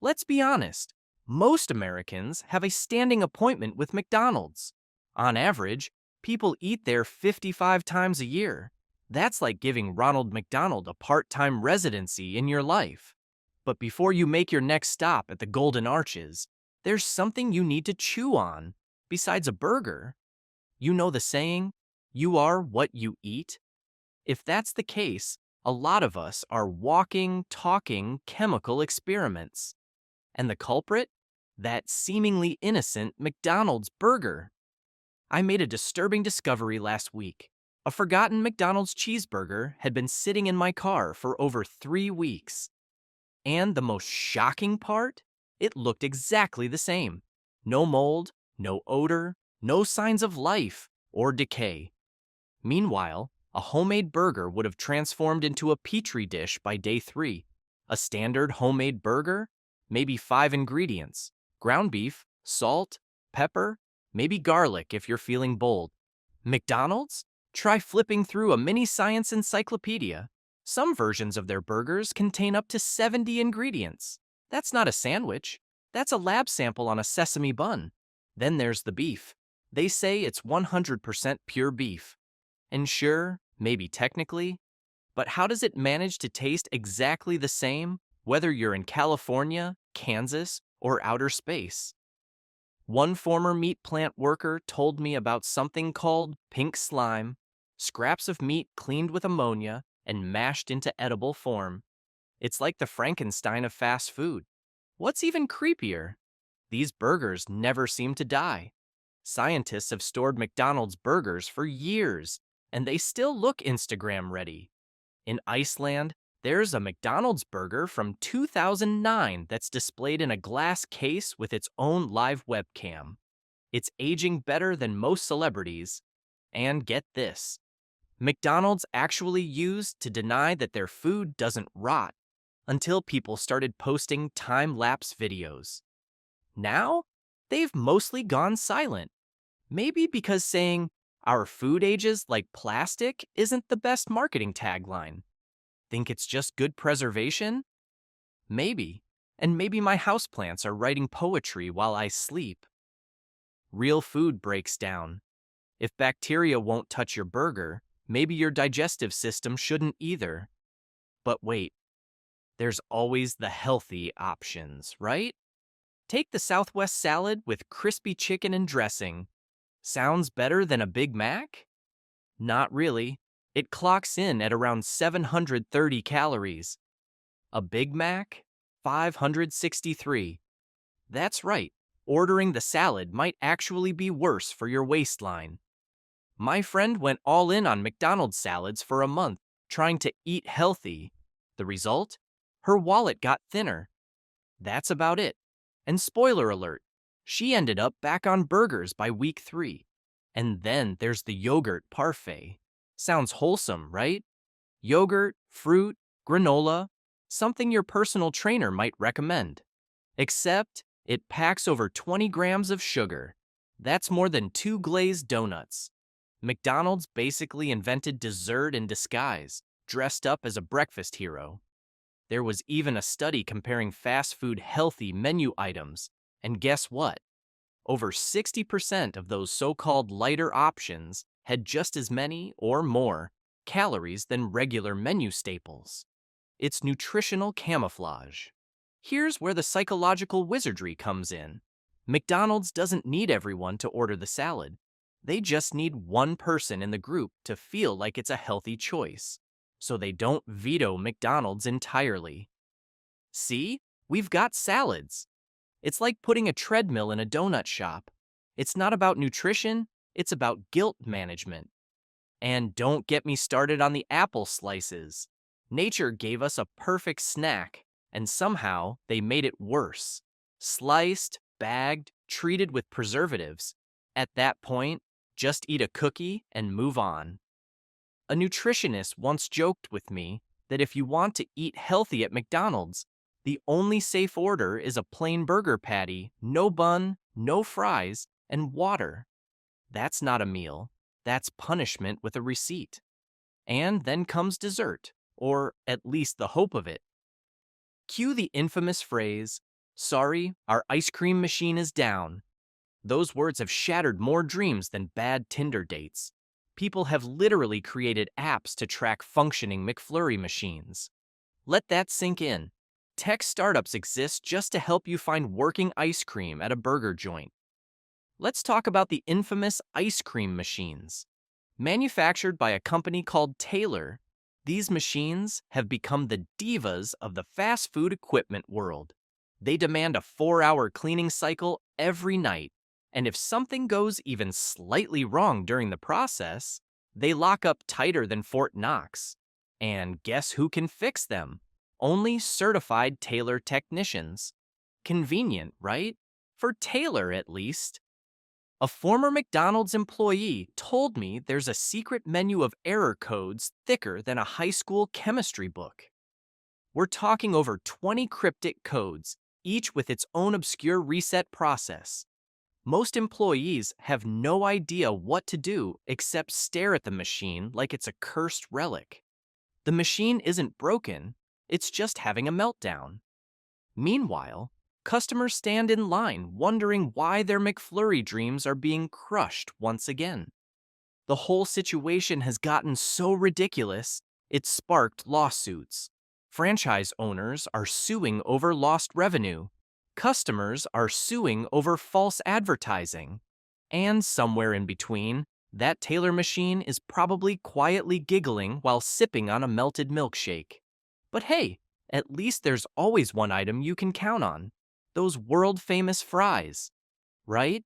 Let's be honest, most Americans have a standing appointment with McDonald's. On average, people eat there 55 times a year. That's like giving Ronald McDonald a part-time residency in your life. But before you make your next stop at the Golden Arches, there's something you need to chew on, besides a burger. You know the saying, you are what you eat? If that's the case, a lot of us are walking, talking chemical experiments. And the culprit? That seemingly innocent McDonald's burger. I made a disturbing discovery last week. A forgotten McDonald's cheeseburger had been sitting in my car for over 3 weeks. And the most shocking part? It looked exactly the same. No mold, no odor, no signs of life or decay. Meanwhile, a homemade burger would have transformed into a petri dish by day 3. A standard homemade burger? Maybe 5 ingredients: ground beef, salt, pepper, maybe garlic if you're feeling bold. McDonald's? Try flipping through a mini science encyclopedia. Some versions of their burgers contain up to 70 ingredients. That's not a sandwich. That's a lab sample on a sesame bun. Then there's the beef. They say it's 100% pure beef. And sure, maybe technically, but how does it manage to taste exactly the same, whether you're in California, Kansas, or outer space? One former meat plant worker told me about something called pink slime, scraps of meat cleaned with ammonia and mashed into edible form. It's like the Frankenstein of fast food. What's even creepier? These burgers never seem to die. Scientists have stored McDonald's burgers for years, and they still look Instagram ready. In Iceland, there's a McDonald's burger from 2009 that's displayed in a glass case with its own live webcam. It's aging better than most celebrities. And get this, McDonald's actually used to deny that their food doesn't rot until people started posting time-lapse videos. Now, they've mostly gone silent. Maybe because saying, "Our food ages like plastic" isn't the best marketing tagline. Think it's just good preservation? Maybe. And maybe my houseplants are writing poetry while I sleep. Real food breaks down. If bacteria won't touch your burger, maybe your digestive system shouldn't either. But wait, there's always the healthy options, right? Take the Southwest salad with crispy chicken and dressing. Sounds better than a Big Mac? Not really. It clocks in at around 730 calories. A Big Mac? 563. That's right. Ordering the salad might actually be worse for your waistline. My friend went all in on McDonald's salads for a month, trying to eat healthy. The result? Her wallet got thinner. That's about it. And spoiler alert, she ended up back on burgers by week 3. And then there's the yogurt parfait. Sounds wholesome, right? Yogurt, fruit, granola, something your personal trainer might recommend. Except it packs over 20 grams of sugar. That's more than 2 glazed donuts. McDonald's basically invented dessert in disguise, dressed up as a breakfast hero. There was even a study comparing fast food healthy menu items, and guess what? Over 60% of those so-called lighter options had just as many or more calories than regular menu staples. It's nutritional camouflage. Here's where the psychological wizardry comes in. McDonald's doesn't need everyone to order the salad. They just need one person in the group to feel like it's a healthy choice, so they don't veto McDonald's entirely. See? We've got salads. It's like putting a treadmill in a donut shop. It's not about nutrition, it's about guilt management. And don't get me started on the apple slices. Nature gave us a perfect snack, and somehow they made it worse. Sliced, bagged, treated with preservatives. At that point, just eat a cookie and move on. A nutritionist once joked with me that if you want to eat healthy at McDonald's, the only safe order is a plain burger patty, no bun, no fries, and water. That's not a meal. That's punishment with a receipt. And then comes dessert, or at least the hope of it. Cue the infamous phrase, Sorry, our ice cream machine is down. Those words have shattered more dreams than bad Tinder dates. People have literally created apps to track functioning McFlurry machines. Let that sink in. Tech startups exist just to help you find working ice cream at a burger joint. Let's talk about the infamous ice cream machines. Manufactured by a company called Taylor, these machines have become the divas of the fast food equipment world. They demand a 4-hour cleaning cycle every night, and if something goes even slightly wrong during the process, they lock up tighter than Fort Knox. And guess who can fix them? Only certified Taylor technicians. Convenient, right? For Taylor, at least. A former McDonald's employee told me there's a secret menu of error codes thicker than a high school chemistry book. We're talking over 20 cryptic codes, each with its own obscure reset process. Most employees have no idea what to do except stare at the machine like it's a cursed relic. The machine isn't broken, it's just having a meltdown. Meanwhile, customers stand in line wondering why their McFlurry dreams are being crushed once again. The whole situation has gotten so ridiculous, it sparked lawsuits. Franchise owners are suing over lost revenue. Customers are suing over false advertising. And somewhere in between, that Taylor machine is probably quietly giggling while sipping on a melted milkshake. But hey, at least there's always one item you can count on. Those world-famous fries. Right?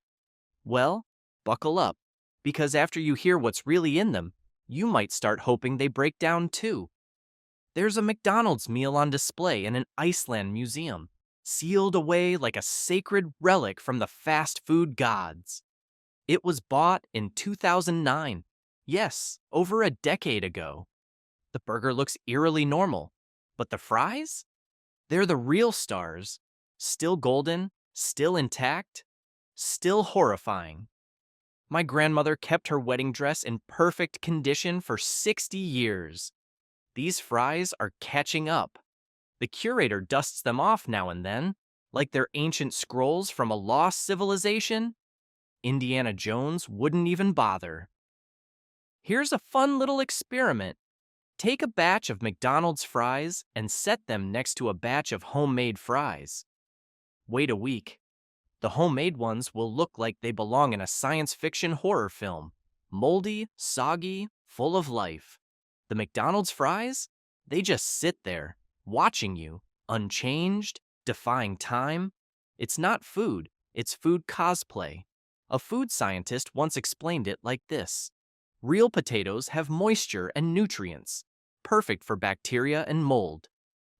Well, buckle up, because after you hear what's really in them, you might start hoping they break down too. There's a McDonald's meal on display in an Iceland museum, sealed away like a sacred relic from the fast food gods. It was bought in 2009. Yes, over a decade ago. The burger looks eerily normal, but the fries? They're the real stars. Still golden, still intact, still horrifying. My grandmother kept her wedding dress in perfect condition for 60 years. These fries are catching up. The curator dusts them off now and then, like they're ancient scrolls from a lost civilization. Indiana Jones wouldn't even bother. Here's a fun little experiment. Take a batch of McDonald's fries and set them next to a batch of homemade fries. Wait a week. The homemade ones will look like they belong in a science fiction horror film. Moldy, soggy, full of life. The McDonald's fries? They just sit there, watching you, unchanged, defying time. It's not food, it's food cosplay. A food scientist once explained it like this. Real potatoes have moisture and nutrients, perfect for bacteria and mold.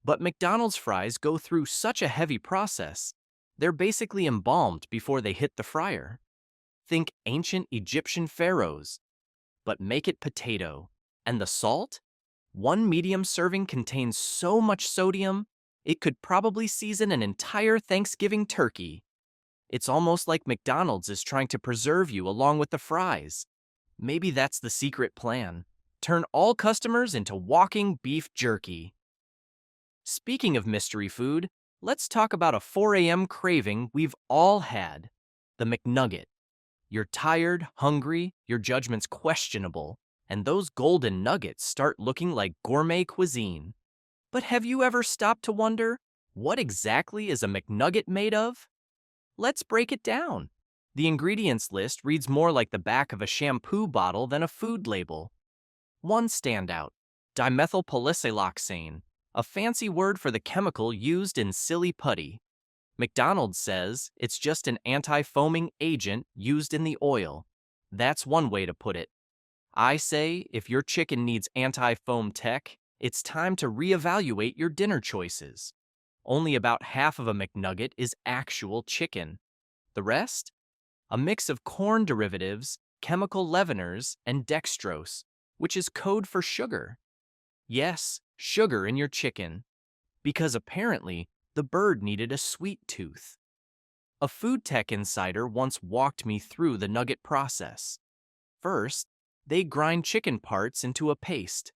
But McDonald's fries go through such a heavy process, they're basically embalmed before they hit the fryer. Think ancient Egyptian pharaohs. But make it potato. And the salt? One medium serving contains so much sodium, it could probably season an entire Thanksgiving turkey. It's almost like McDonald's is trying to preserve you along with the fries. Maybe that's the secret plan. Turn all customers into walking beef jerky. Speaking of mystery food, let's talk about a 4 a.m. craving we've all had. The McNugget. You're tired, hungry, your judgment's questionable, and those golden nuggets start looking like gourmet cuisine. But have you ever stopped to wonder, what exactly is a McNugget made of? Let's break it down. The ingredients list reads more like the back of a shampoo bottle than a food label. One standout, dimethylpolysaloxane, a fancy word for the chemical used in silly putty. McDonald's says it's just an anti-foaming agent used in the oil. That's one way to put it. I say if your chicken needs anti-foam tech, it's time to reevaluate your dinner choices. Only about half of a McNugget is actual chicken. The rest? A mix of corn derivatives, chemical leaveners, and dextrose, which is code for sugar. Yes, sugar in your chicken. Because apparently, the bird needed a sweet tooth. A food tech insider once walked me through the nugget process. First, they grind chicken parts into a paste.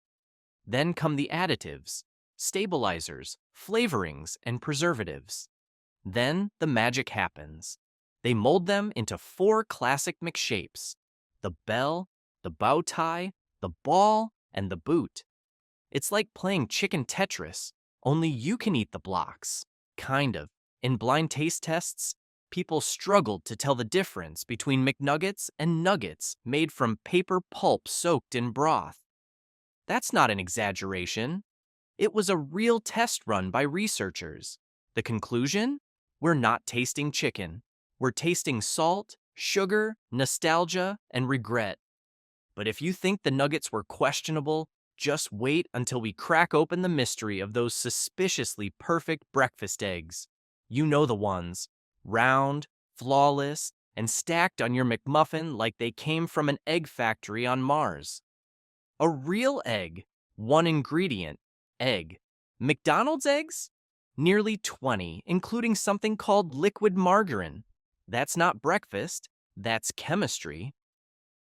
Then come the additives, stabilizers, flavorings, and preservatives. Then the magic happens. They mold them into 4 classic McShapes: the bell, the bow tie, the ball, and the boot. It's like playing chicken Tetris, only you can eat the blocks. Kind of. In blind taste tests, people struggled to tell the difference between McNuggets and nuggets made from paper pulp soaked in broth. That's not an exaggeration. It was a real test run by researchers. The conclusion? We're not tasting chicken. We're tasting salt, sugar, nostalgia, and regret. But if you think the nuggets were questionable, just wait until we crack open the mystery of those suspiciously perfect breakfast eggs. You know the ones. Round, flawless, and stacked on your McMuffin like they came from an egg factory on Mars. A real egg, one ingredient, egg. McDonald's eggs? Nearly 20, including something called liquid margarine. That's not breakfast, that's chemistry.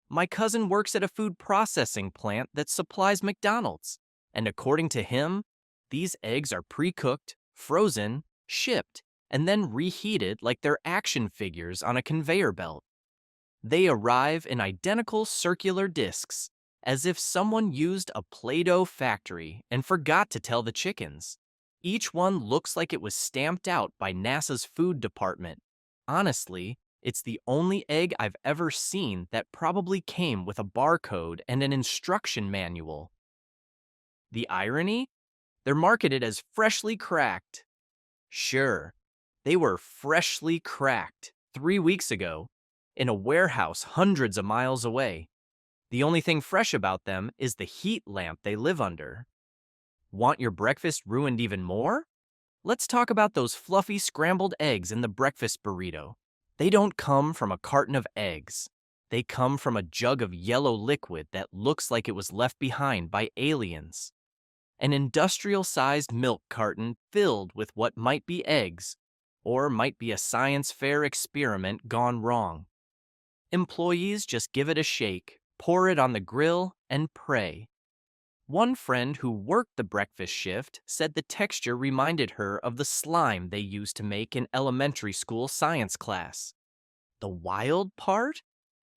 My cousin works at a food processing plant that supplies McDonald's, and according to him, these eggs are pre-cooked, frozen, shipped, and then reheated like they're action figures on a conveyor belt. They arrive in identical circular discs, as if someone used a Play-Doh factory and forgot to tell the chickens. Each one looks like it was stamped out by NASA's food department. Honestly, it's the only egg I've ever seen that probably came with a barcode and an instruction manual. The irony? They're marketed as freshly cracked. Sure, they were freshly cracked 3 weeks ago in a warehouse hundreds of miles away. The only thing fresh about them is the heat lamp they live under. Want your breakfast ruined even more? Let's talk about those fluffy scrambled eggs in the breakfast burrito. They don't come from a carton of eggs. They come from a jug of yellow liquid that looks like it was left behind by aliens. An industrial-sized milk carton filled with what might be eggs, or might be a science fair experiment gone wrong. Employees just give it a shake, pour it on the grill, and pray. One friend who worked the breakfast shift said the texture reminded her of the slime they used to make in elementary school science class. The wild part?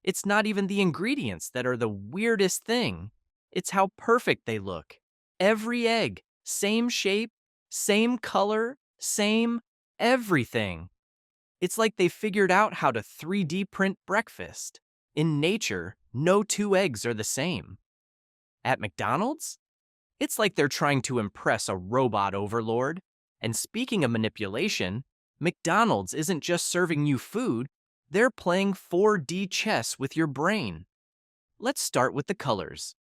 It's not even the ingredients that are the weirdest thing. It's how perfect they look. Every egg, same shape, same color, same everything. It's like they figured out how to 3D print breakfast. In nature, no 2 eggs are the same. At McDonald's? It's like they're trying to impress a robot overlord. And speaking of manipulation, McDonald's isn't just serving you food, they're playing 4D chess with your brain. Let's start with the colors.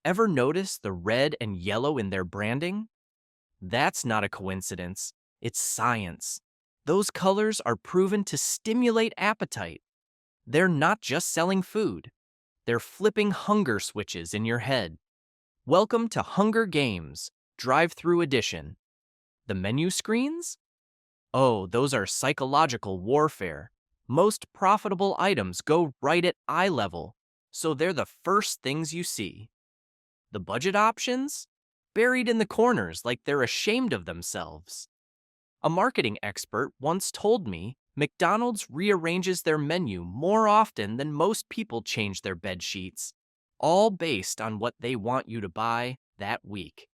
Ever notice the red and yellow in their branding? That's not a coincidence, it's science. Those colors are proven to stimulate appetite. They're not just selling food. They're flipping hunger switches in your head. Welcome to Hunger Games, Drive-Thru Edition. The menu screens? Oh, those are psychological warfare. Most profitable items go right at eye level, so they're the first things you see. The budget options? Buried in the corners like they're ashamed of themselves. A marketing expert once told me McDonald's rearranges their menu more often than most people change their bed sheets, all based on what they want you to buy that week.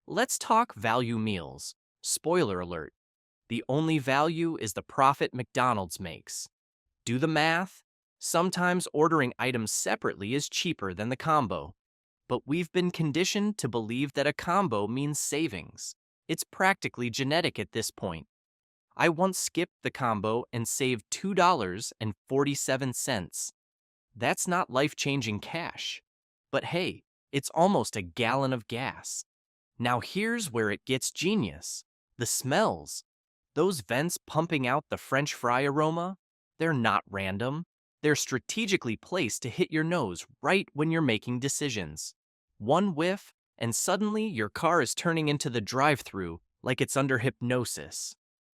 Let's talk value meals. Spoiler alert, the only value is the profit McDonald's makes. Do the math. Sometimes ordering items separately is cheaper than the combo. But we've been conditioned to believe that a combo means savings. It's practically genetic at this point. I once skipped the combo and saved $2.47. That's not life-changing cash. But hey, it's almost a gallon of gas. Now here's where it gets genius. The smells. Those vents pumping out the French fry aroma, they're not random. They're strategically placed to hit your nose right when you're making decisions. One whiff, and suddenly your car is turning into the drive-thru like it's under hypnosis.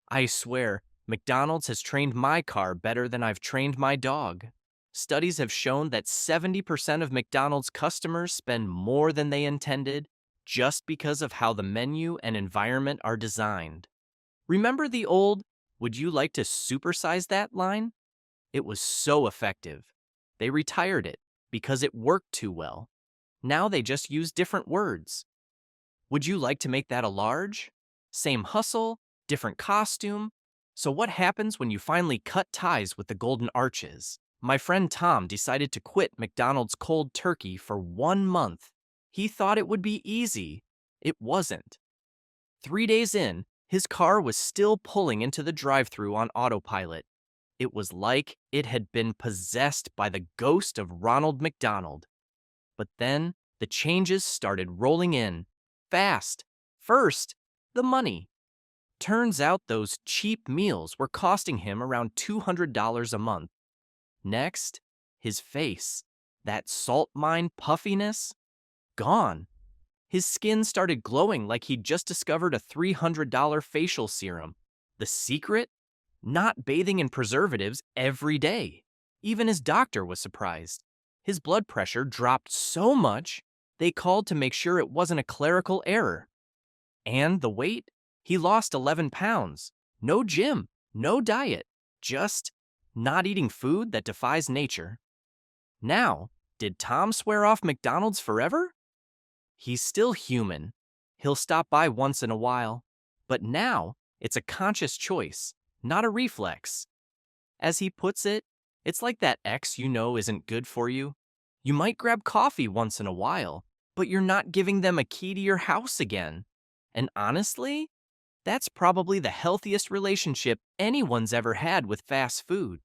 I swear, McDonald's has trained my car better than I've trained my dog. Studies have shown that 70% of McDonald's customers spend more than they intended just because of how the menu and environment are designed. Remember the old, Would you like to supersize that line? It was so effective. They retired it because it worked too well. Now they just use different words. Would you like to make that a large? Same hustle, different costume. So what happens when you finally cut ties with the Golden Arches? My friend Tom decided to quit McDonald's cold turkey for 1 month. He thought it would be easy. It wasn't. 3 days in, his car was still pulling into the drive-thru on autopilot. It was like it had been possessed by the ghost of Ronald McDonald. But then the changes started rolling in. Fast. First, the money. Turns out those cheap meals were costing him around $200 a month. Next, his face. That salt mine puffiness? Gone. His skin started glowing like he'd just discovered a $300 facial serum. The secret? Not bathing in preservatives every day. Even his doctor was surprised. His blood pressure dropped so much, they called to make sure it wasn't a clerical error. And the weight? He lost 11 pounds. No gym, no diet, just not eating food that defies nature. Now, did Tom swear off McDonald's forever? He's still human. He'll stop by once in a while. But now, it's a conscious choice, not a reflex. As he puts it, it's like that ex you know isn't good for you. You might grab coffee once in a while, but you're not giving them a key to your house again. And honestly, that's probably the healthiest relationship anyone's ever had with fast food.